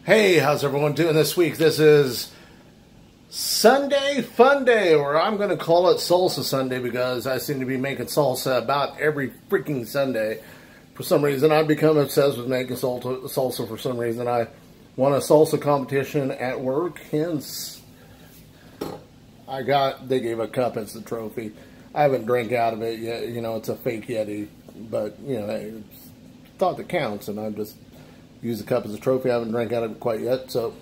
Hey, how's everyone doing this week? This is Sunday Fun Day, or I'm going to call it Salsa Sunday because I seem to be making salsa about every freaking Sunday. For some reason, I've become obsessed with making salsa for some reason. I won a salsa competition at work, hence they gave a cup as the trophy. I haven't drank out of it yet. You know, it's a fake Yeti, but, you know, it's thought that counts, and I just use the cup as a trophy. I haven't drank out of it quite yet, so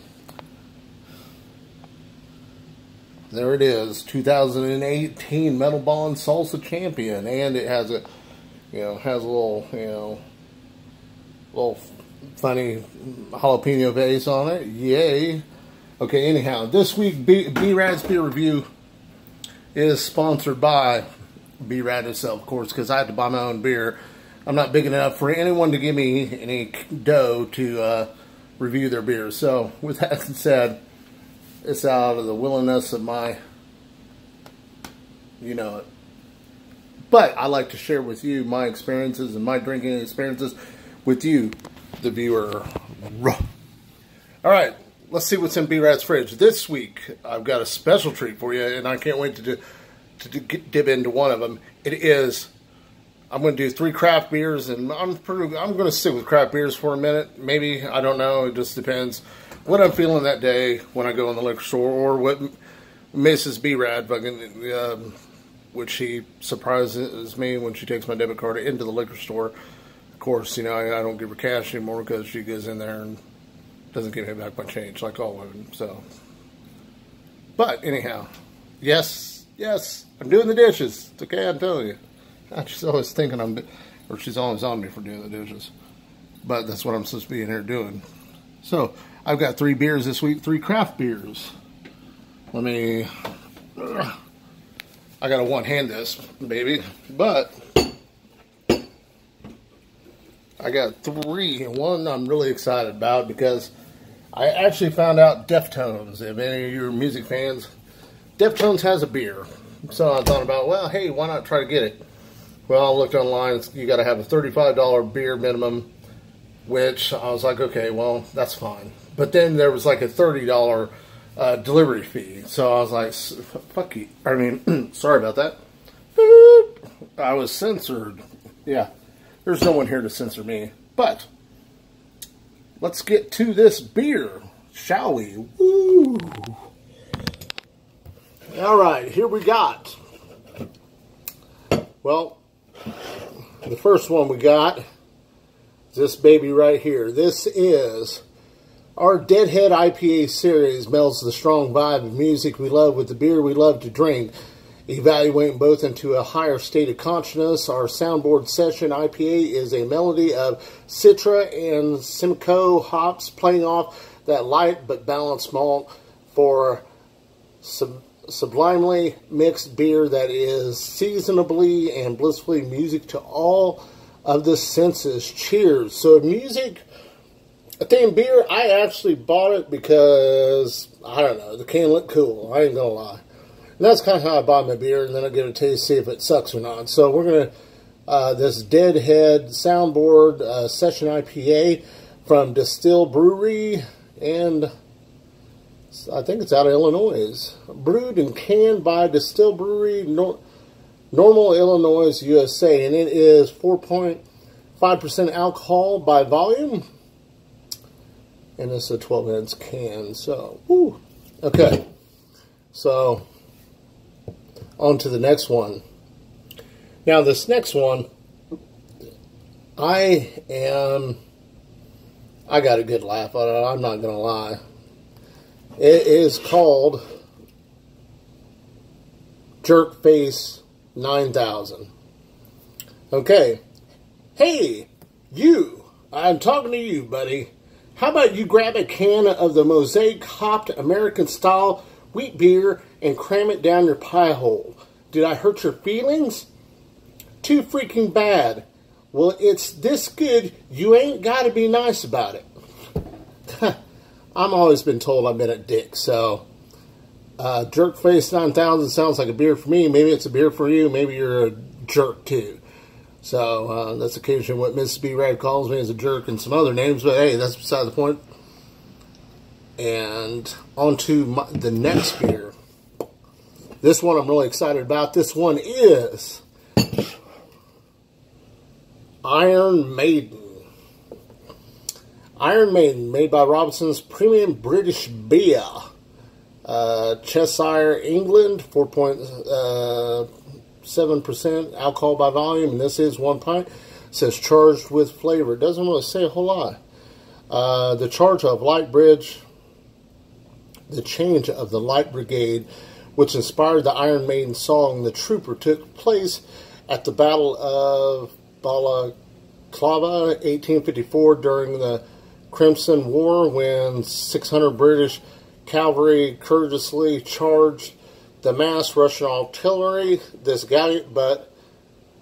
there it is, 2018 Metal Bond Salsa Champion, and it has a, little funny jalapeno base on it. Yay! Okay, anyhow, this week B-Rad's beer review is sponsored by B-Rad itself, of course, because I had to buy my own beer. I'm not big enough for anyone to give me any dough to review their beer. So, with that said, it's out of the willingness of my, you know it. But I like to share with you my experiences and my drinking experiences with you, the viewer. Alright, let's see what's in B-Rad's fridge. This week, I've got a special treat for you, and I can't wait to dip into one of them. It is, I'm going to do 3 craft beers, and I'm going to stick with craft beers for a minute. Maybe, I don't know, it just depends what I'm feeling that day when I go in the liquor store, or what Mrs. B-Rad fucking, which she surprises me when she takes my debit card into the liquor store. Of course, you know, I don't give her cash anymore because she goes in there and doesn't give me back my change like all women, so. But, anyhow, yes, I'm doing the dishes. It's okay, I'm telling you. She's always thinking she's always on me for doing the dishes. But that's what I'm supposed to be in here doing. So, I've got 3 beers this week, 3 craft beers. I gotta one-hand this, baby. But, I got 3, and one I'm really excited about because I actually found out Deftones, if any of you are music fans, Deftones has a beer. So I thought about, well, hey, why not try to get it? Well, I looked online, you got to have a $35 beer minimum, which I was like, okay, well, that's fine. But then there was like a $30 delivery fee. So I was like, fuck you. I mean, sorry about that. Boop. I was censored. Yeah, there's no one here to censor me. But let's get to this beer, shall we? Woo! All right, here we got. Well, the first one we got is this baby right here. This is our Deadhead IPA series. Melds the strong vibe of music we love with the beer we love to drink, evaluating both into a higher state of consciousness. Our Soundboard Session IPA is a melody of Citra and Simcoe hops playing off that light but balanced malt for sublimely mixed beer that is seasonably and blissfully music to all of the senses. Cheers. So music, I think beer, I actually bought it because, I don't know, the can looked cool. I ain't gonna lie. And that's kind of how I buy my beer, and then I give it a taste, see if it sucks or not. So we're going to, this Deadhead Soundboard Session IPA from Distill Brewery, and I think it's out of Illinois. Brewed and canned by Distill Brewery, Normal, Illinois, USA. And it is 4.5% alcohol by volume. And it's a 12-ounce can. So, woo. Okay. So, on to the next one. Now, this next one, I got a good laugh on it. I'm not going to lie. It is called Jerkface 9000. Okay. Hey, you. I'm talking to you, buddy. How about you grab a can of the Mosaic hopped American style wheat beer and cram it down your pie hole? Did I hurt your feelings? Too freaking bad. Well, it's this good, you ain't got to be nice about it. I've always been told I've been a dick, so Jerkface 9000 sounds like a beer for me. Maybe it's a beer for you. Maybe you're a jerk, too. So that's occasionally what Mrs. B-Rad calls me, as a jerk and some other names, but hey, that's beside the point. And on to the next beer. This one I'm really excited about. This one is Iron Maiden. Iron Maiden, made by Robinson's Premium British Beer. Cheshire, England, 4.7% alcohol by volume, and this is 1 pint. It says charged with flavor. It doesn't really say a whole lot. The change of the Light Brigade, which inspired the Iron Maiden song The Trooper, took place at the Battle of Balaclava, 1854, during the Crimson War, when 600 British cavalry courageously charged the massed Russian artillery. This gallant but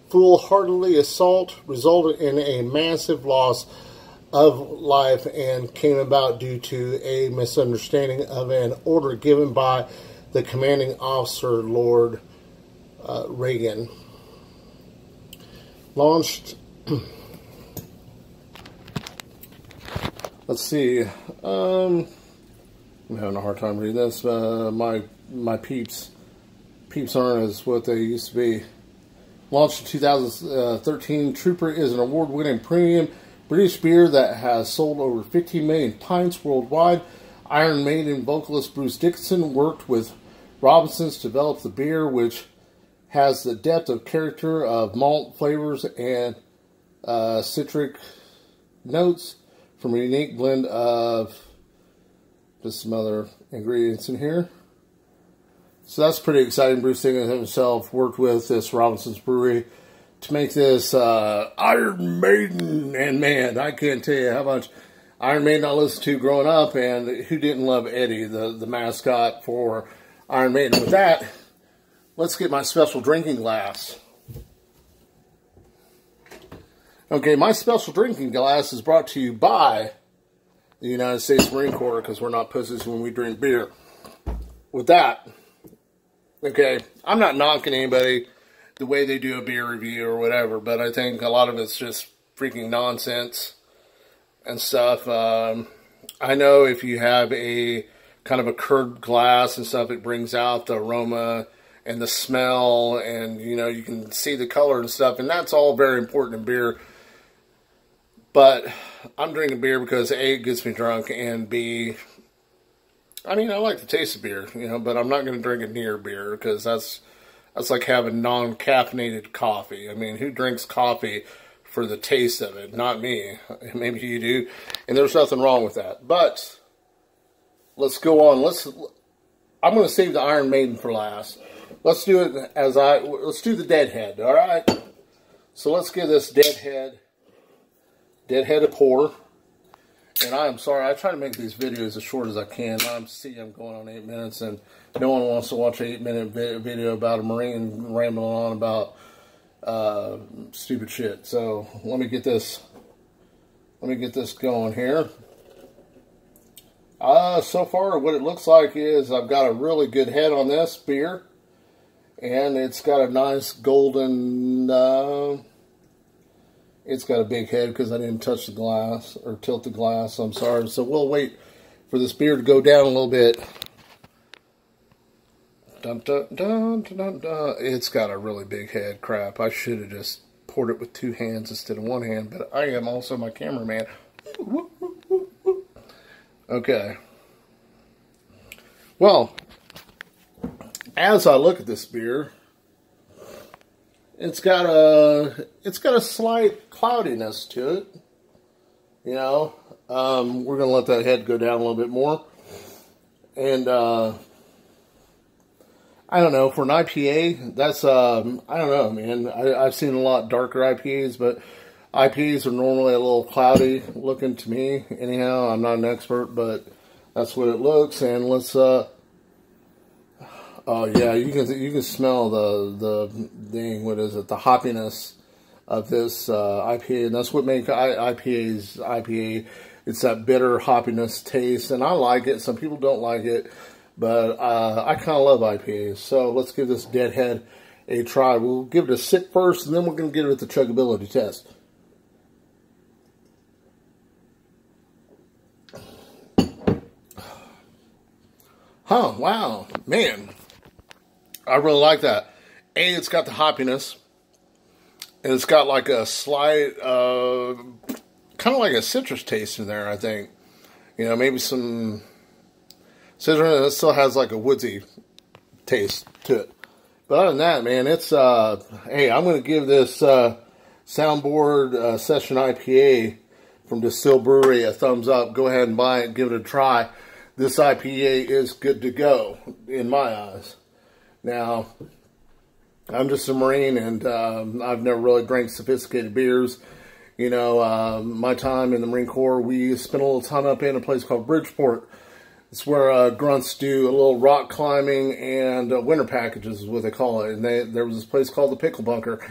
foolhardy assault resulted in a massive loss of life and came about due to a misunderstanding of an order given by the commanding officer, Lord Reagan. Launched... Let's see. I'm having a hard time reading this. My peeps aren't as what they used to be. Launched in 2013, Trooper is an award-winning premium British beer that has sold over 15 million pints worldwide. Iron Maiden vocalist Bruce Dickinson worked with Robinsons to develop the beer, which has the depth of character of malt flavors and citric notes from a unique blend of just some other ingredients in here. So that's pretty exciting. Bruce Dickinson himself worked with this Robinson's Brewery to make this Iron Maiden. And man, I can't tell you how much Iron Maiden I listened to growing up, and who didn't love Eddie, the mascot for Iron Maiden. With that, let's get my special drinking glass. Okay, my special drinking glass is brought to you by the United States Marine Corps, because we're not pussies when we drink beer. With that, okay, I'm not knocking anybody the way they do a beer review or whatever, but I think a lot of it's just freaking nonsense and stuff. I know if you have a kind of a curved glass and stuff, it brings out the aroma and the smell, and you know, you can see the color and stuff, and that's all very important in beer. But I'm drinking beer because A, it gets me drunk, and B, I mean, I like the taste of beer, you know, but I'm not going to drink a near beer, because that's like having non-caffeinated coffee. I mean, who drinks coffee for the taste of it? Not me. Maybe you do, and there's nothing wrong with that. But let's go on. I'm going to save the Iron Maiden for last. Let's do it let's do the Deadhead, all right? So let's give this Deadhead a pour. And I am sorry, I try to make these videos as short as I can. I'm going on 8 minutes, and no one wants to watch an 8-minute video about a Marine rambling on about stupid shit. So let me get this going here. So far, what it looks like is I've got a really good head on this beer, and it's got a nice golden. It's got a big head because I didn't touch the glass or tilt the glass. I'm sorry. So we'll wait for this beer to go down a little bit. Dun, dun, dun, dun, dun, dun. It's got a really big head. Crap. I should have just poured it with 2 hands instead of 1 hand. But I am also my cameraman. Okay. Well, as I look at this beer, it's got a slight cloudiness to it. You know, we're gonna let that head go down a little bit more, and I don't know, for an IPA, that's I don't know, man. I've seen a lot darker IPAs, but IPAs are normally a little cloudy looking to me. Anyhow, I'm not an expert, but that's what it looks. And let's oh yeah, you can smell the thing. What is it? The hoppiness of this IPA, and that's what makes IPAs IPA. It's that bitter hoppiness taste, and I like it. Some people don't like it, but I kind of love IPAs. So let's give this Deadhead a try. We'll give it a sip first, and then we're going to give it the chuggability test. Huh, wow, man. I really like that. A, it's got the hoppiness. And it's got like a slight, kind of like a citrus taste in there, I think. You know, maybe some citrus. It still has like a woodsy taste to it. But other than that, man, it's, hey, I'm going to give this Soundboard Session IPA from Distill Brewery a thumbs up. Go ahead and buy it. Give it a try. This IPA is good to go, in my eyes. Now, I'm just a Marine, and I've never really drank sophisticated beers. You know, my time in the Marine Corps, we spent a little time up in a place called Bridgeport. It's where grunts do a little rock climbing and winter packages is what they call it. And there was this place called the Pickle Bunker.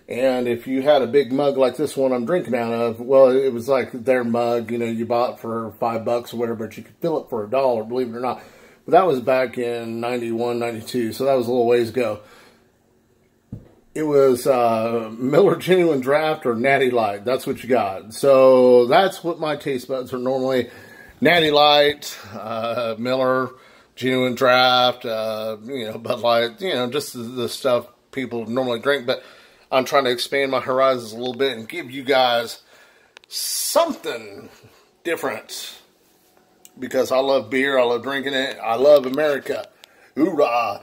And if you had a big mug like this one I'm drinking out of, well, it was like their mug, you know, you bought for $5 or whatever, but you could fill it for $1, believe it or not. But that was back in 91, 92, so that was a little ways ago. It was Miller Genuine Draft or Natty Light. That's what you got. So that's what my taste buds are normally. Natty Light, Miller, Genuine Draft, you know, Bud Light, you know, just the stuff people normally drink. But I'm trying to expand my horizons a little bit and give you guys something different. Because I love beer, I love drinking it, I love America. Hoorah!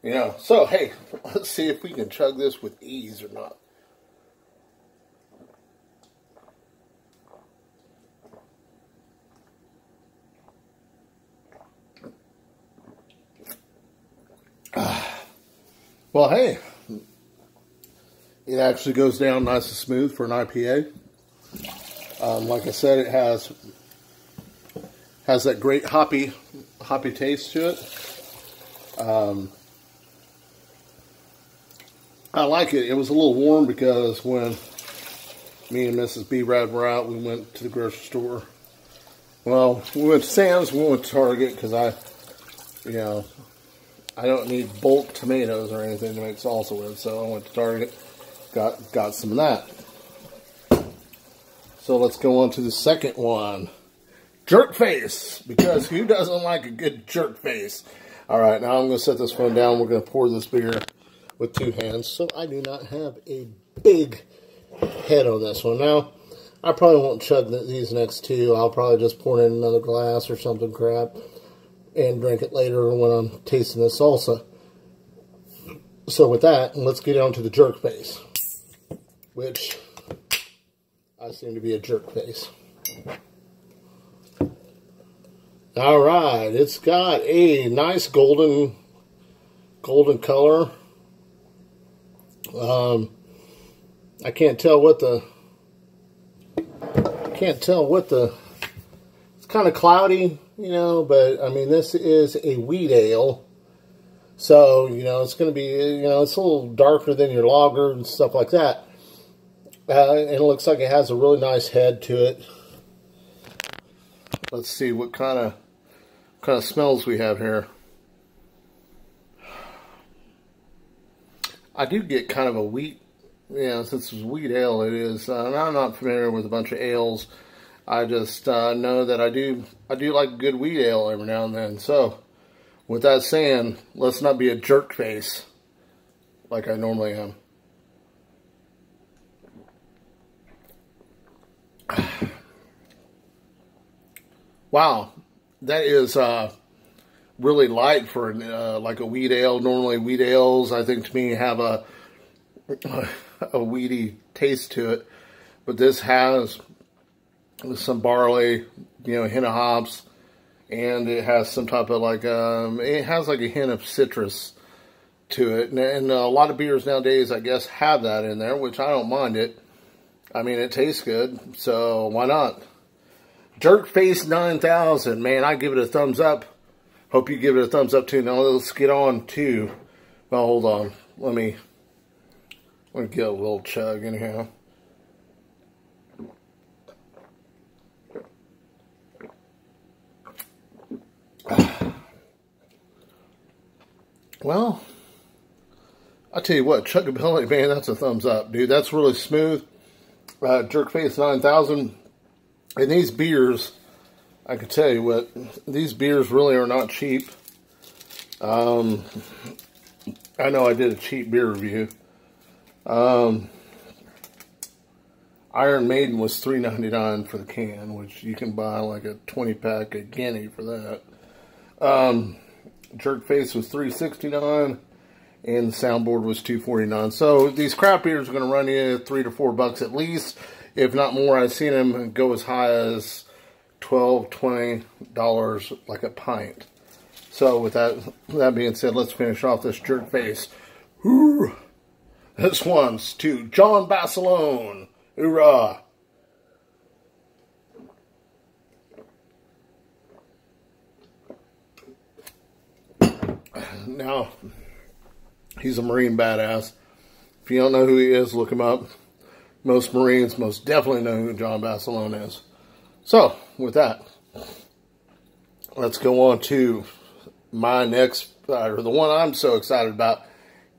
You know, so hey, let's see if we can chug this with ease or not. Well, hey, it actually goes down nice and smooth for an IPA. Like I said, it has that great hoppy taste to it. I like it. It was a little warm because when me and Mrs. B-Rad were out, we went to the grocery store. Well, we went to Sam's, we went to Target because you know, I don't need bulk tomatoes or anything to make salsa with, so I went to Target, got some of that. So let's go on to the second one. Jerkface, because who doesn't like a good Jerkface? All right, now I'm going to set this one down. We're going to pour this beer with two hands, so I do not have a big head on this one. Now, I probably won't chug these next two. I'll probably just pour it in another glass or something crap and drink it later when I'm tasting the salsa. So with that, let's get on to the Jerkface, which I seem to be a Jerkface. All right, it's got a nice golden color. I can't tell what it's kind of cloudy, you know, but I mean, this is a wheat ale. So, you know, it's going to be, you know, it's a little darker than your lager and stuff like that. And it looks like it has a really nice head to it. Let's see what kind of smells we have here. I do get kind of a wheat, you know, since it's wheat ale, it is. And I'm not familiar with a bunch of ales. I just know that I do like good wheat ale every now and then. So, with that saying, let's not be a jerk face like I normally am. Wow, that is really light for like a wheat ale. Normally, wheat ales, I think, to me, have a wheaty taste to it, but this has some barley, you know, a hint of hops, and it has some type of like it has like a hint of citrus to it, and a lot of beers nowadays, I guess, have that in there, which I don't mind it. I mean, it tastes good, so why not? Jerkface 9000, man, I give it a thumbs up. Hope you give it a thumbs up too. Now let's get on to, well, hold on, let me get a little chug in here. Well, I tell you what, chuggability, man, that's a thumbs up, dude. That's really smooth. Jerkface 9000. And these beers, I can tell you what, these beers really are not cheap. I know I did a cheap beer review. Iron Maiden was $3.99 for the can, which you can buy like a 20-pack of Guinea for that. Jerkface was $3.69, and the Soundboard was $2.49. So these craft beers are going to run you $3 to $4 at least, if not more. I've seen them go as high as $12, $20 like a pint. So with that being said, let's finish off this Jerkface. Woo! This one's to John Basilone. Hoorah! Now, he's a Marine badass. If you don't know who he is, look him up. Most Marines most definitely know who John Basilone is. So, with that, let's go on to my next, or the one I'm so excited about.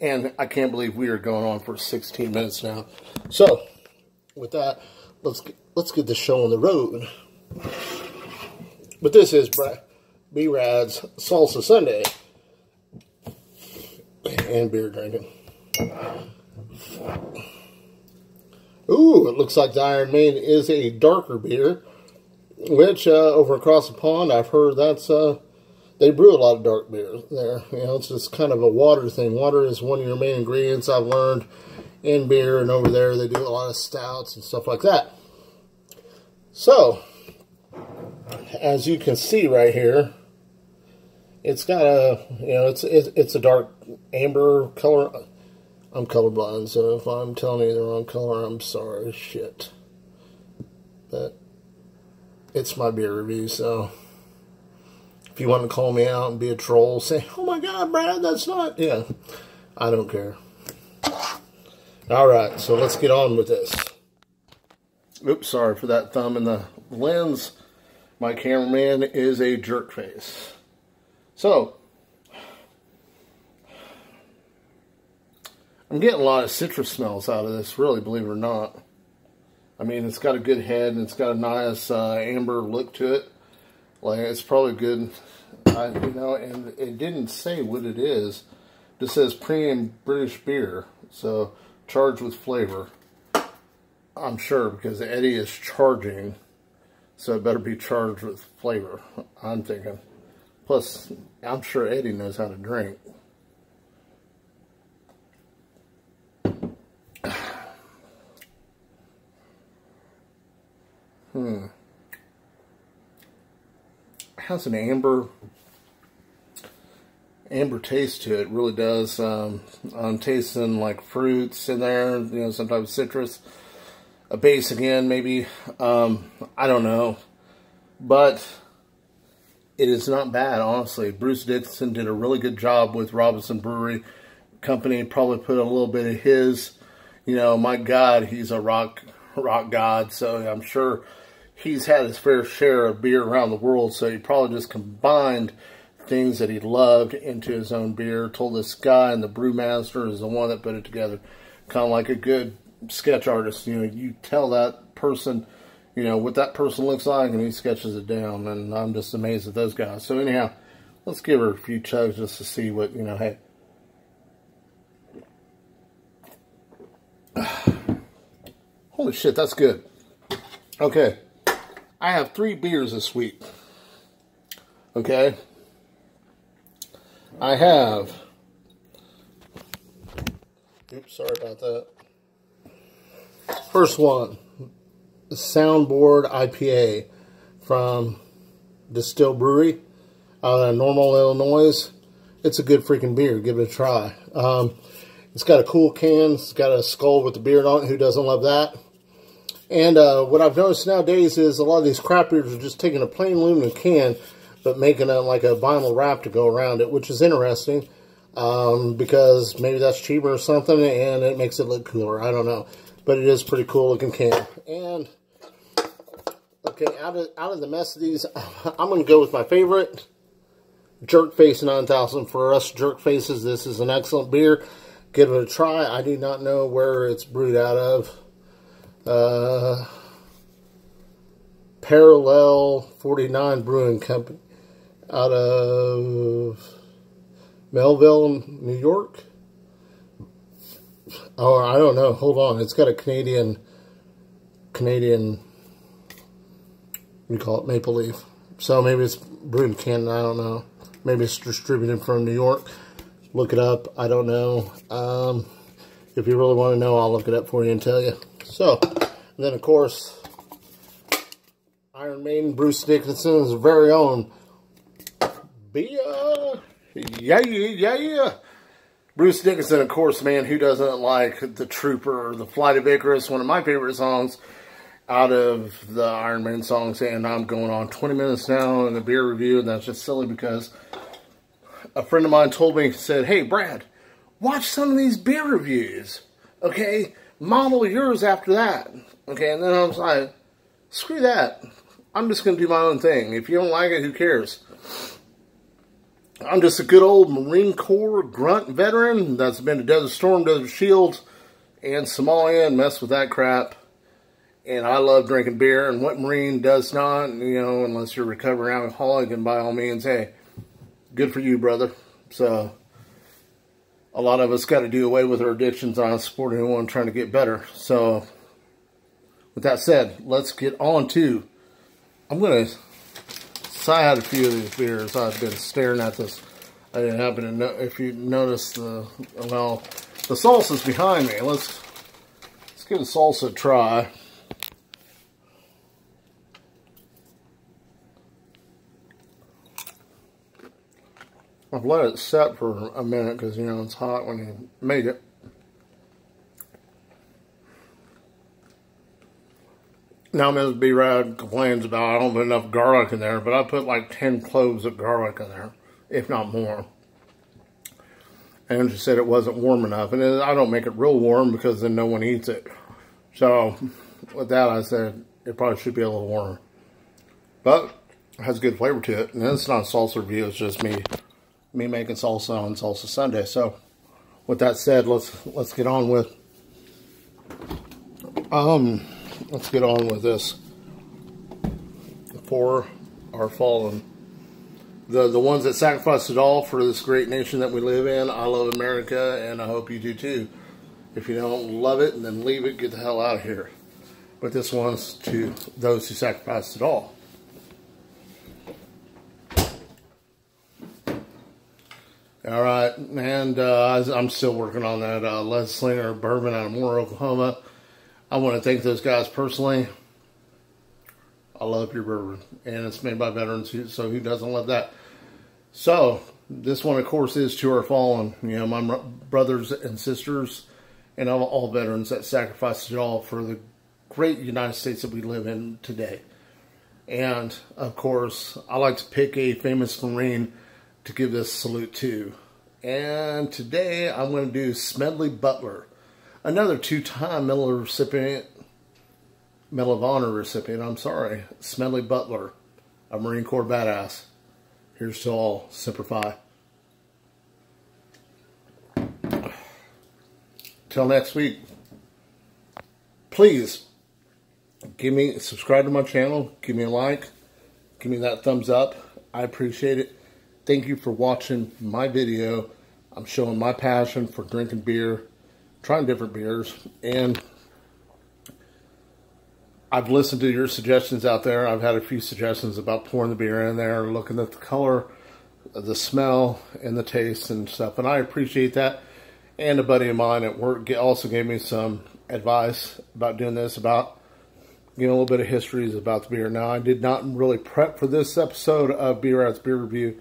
And I can't believe we are going on for 16 minutes now. So, with that, let's get the show on the road. But this is B-Rad's Salsa Sunday and beer drinking. Ooh, it looks like the Iron Maiden is a darker beer, which over across the pond, I've heard that's they brew a lot of dark beer there. You know, it's just kind of a water thing. Water is one of your main ingredients, I've learned, in beer, and over there they do a lot of stouts and stuff like that. So, as you can see right here, it's got a, you know, it's a dark amber color. I'm colorblind, so if I'm telling you the wrong color, I'm sorry, shit. But it's my beer review, so if you want to call me out and be a troll, say, oh my god, Brad, that's not, yeah, I don't care. Alright, so let's get on with this. Oops, sorry for that thumb in the lens. My cameraman is a Jerkface. So, I'm getting a lot of citrus smells out of this, really, believe it or not. I mean, it's got a good head, and it's got a nice amber look to it. Like, it's probably good, you know, and it didn't say what it is. It says premium British beer, so charged with flavor. I'm sure, because Eddie is charging, so it better be charged with flavor, I'm thinking. Plus, I'm sure Eddie knows how to drink. Has an amber taste to it, really does. I'm tasting like fruits in there, you know, some type of citrus. A base again, maybe. I don't know. But it is not bad, honestly. Bruce Dickinson did a really good job with Robinson Brewery Company. Probably put a little bit of his, you know, my God, he's a rock god, so I'm sure he's had his fair share of beer around the world, so he probably just combined things that he loved into his own beer. Told this guy, and the brewmaster is the one that put it together. Kind of like a good sketch artist. You know, you tell that person, you know, what that person looks like, and he sketches it down, and I'm just amazed at those guys. So anyhow, let's give her a few chugs just to see what, you know, hey. Holy shit, that's good. Okay. I have 3 beers this week. Okay. I have, oops, sorry about that. First one, the Soundboard IPA from Distill Brewery out of Normal, Illinois. It's a good freaking beer. Give it a try. It's got a cool can. It's got a skull with the beard on it. Who doesn't love that? And what I've noticed nowadays is a lot of these craft beers are just taking a plain aluminum can, but making it like a vinyl wrap to go around it, which is interesting, because maybe that's cheaper or something, and it makes it look cooler. I don't know, but it is a pretty cool looking can. And okay, out of the mess of these, I'm going to go with my favorite, Jerkface 9000. For us Jerkfaces, this is an excellent beer. Give it a try. I do not know where it's brewed out of. Parallel 49 Brewing Company out of Melville, New York. Oh, I don't know. Hold on. It's got a Canadian, what do you call it, maple leaf. So maybe it's brewed in Canada. I don't know. Maybe it's distributed from New York. Look it up. I don't know. If you really want to know, I'll look it up for you and tell you. So, and then of course, Iron Maiden, Bruce Dickinson's very own yeah. Bruce Dickinson, of course, man, who doesn't like The Trooper or The Flight of Icarus, one of my favorite songs out of the Iron Maiden songs. And I'm going on 20 minutes now in the beer review, and that's just silly because a friend of mine told me, said, hey, Brad, watch some of these beer reviews, okay? Model yours after that, okay? And then I was like, screw that. I'm just going to do my own thing. If you don't like it, who cares? I'm just a good old Marine Corps grunt veteran that's been to Desert Storm, Desert Shield, and Somalia and messed with that crap. And I love drinking beer, and what Marine does not, you know, unless you're a recovering alcoholic, and by all means, hey, good for you, brother. So, a lot of us got to do away with our addictions. I don't support anyone trying to get better. So, with that said, let's get on to, I'm going to sigh out a few of these beers. I've been staring at this. I didn't happen to know, if you notice the salsa's behind me. Let's give the salsa a try. I've let it set for a minute because, you know, it's hot when you make it. Now, Ms. B-Rad complains about I don't put enough garlic in there, but I put like 10 cloves of garlic in there, if not more. And she said it wasn't warm enough. And I don't make it real warm because then no one eats it. So, with that, I said it probably should be a little warmer. But it has good flavor to it. And it's not a salsa review, it's just me making salsa on Salsa Sunday. So, with that said, let's get on with this. For our fallen, the ones that sacrificed it all for this great nation that we live in. I love America, and I hope you do too. If you don't love it, then leave it. Get the hell out of here. But this one's to those who sacrificed it all. All right, and I'm still working on that lead slinger bourbon out of Moore, Oklahoma. I want to thank those guys personally. I love your bourbon, and it's made by veterans, so who doesn't love that? So, this one, of course, is to our fallen, you know, my brothers and sisters, and all veterans that sacrificed it all for the great United States that we live in today. And, of course, I like to pick a famous Marine to give this salute to. And today I'm going to do Smedley Butler, another two-time Medal of Honor recipient, I'm sorry, Smedley Butler, a Marine Corps badass. Here's to all, Semper Fi. Till next week, please subscribe to my channel, give me a like, give me that thumbs up. I appreciate it. Thank you for watching my video. I'm showing my passion for drinking beer, trying different beers, and I've listened to your suggestions out there. I've had a few suggestions about pouring the beer in there, looking at the color, the smell, and the taste and stuff, and I appreciate that. And a buddy of mine at work also gave me some advice about doing this, about, you know, a little bit of histories about the beer. Now, I did not really prep for this episode of B-Rad's Beer Review.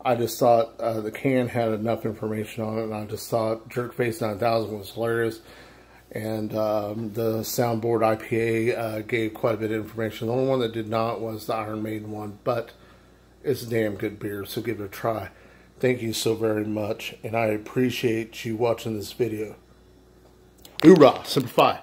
I just thought the can had enough information on it, and I just thought Jerkface 9000 was hilarious. And the Soundboard IPA gave quite a bit of information. The only one that did not was the Iron Maiden one, but it's a damn good beer, so give it a try. Thank you so very much, and I appreciate you watching this video. Hoorah! Semper Fi!